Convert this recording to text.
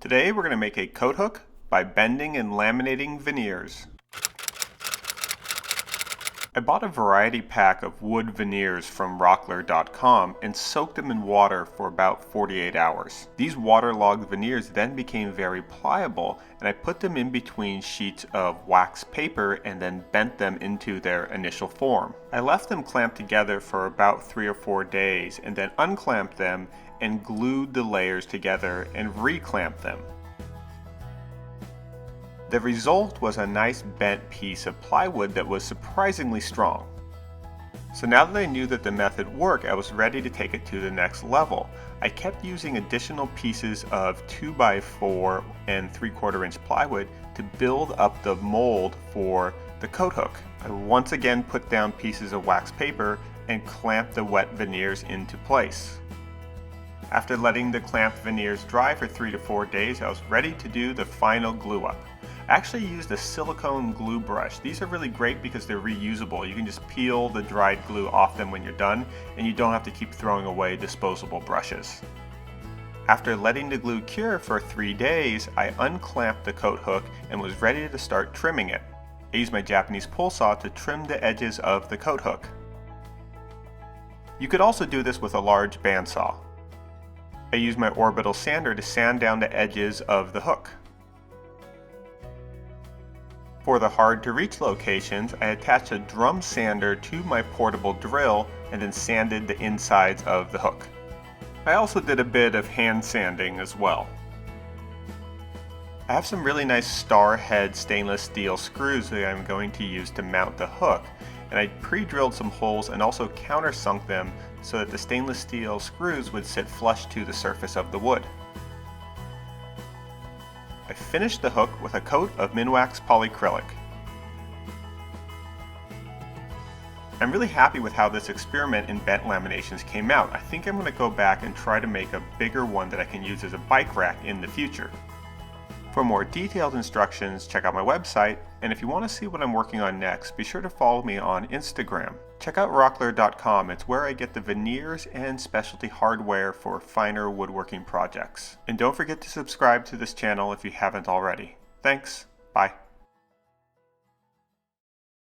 Today we're going to make a coat hook by bending and laminating veneers. I bought a variety pack of wood veneers from rockler.com and soaked them in water for about 48 hours. These waterlogged veneers then became very pliable, and I put them in between sheets of wax paper and then bent them into their initial form. I left them clamped together for about 3 or 4 days and then unclamped them and glued the layers together and reclamped them. The result was a nice bent piece of plywood that was surprisingly strong. So now that I knew that the method worked, I was ready to take it to the next level. I kept using additional pieces of 2x4 and 3/4 inch plywood to build up the mold for the coat hook. I once again put down pieces of wax paper and clamped the wet veneers into place. After letting the clamped veneers dry for 3 to 4 days, I was ready to do the final glue up. I actually used a silicone glue brush. These are really great because they're reusable. You can just peel the dried glue off them when you're done, and you don't have to keep throwing away disposable brushes. After letting the glue cure for 3 days, I unclamped the coat hook and was ready to start trimming it. I used my Japanese pull saw to trim the edges of the coat hook. You could also do this with a large bandsaw. I used my orbital sander to sand down the edges of the hook. For the hard to reach locations, I attached a drum sander to my portable drill and then sanded the insides of the hook. I also did a bit of hand sanding as well. I have some really nice star head stainless steel screws that I'm going to use to mount the hook, and I pre-drilled some holes and also countersunk them so that the stainless steel screws would sit flush to the surface of the wood. I finished the hook with a coat of Minwax polyacrylic. I'm really happy with how this experiment in bent laminations came out. I think I'm going to go back and try to make a bigger one that I can use as a bike rack in the future. For more detailed instructions, check out my website, and if you want to see what I'm working on next, be sure to follow me on Instagram. Check out rockler.com, it's where I get the veneers and specialty hardware for finer woodworking projects. And don't forget to subscribe to this channel if you haven't already. Thanks, bye.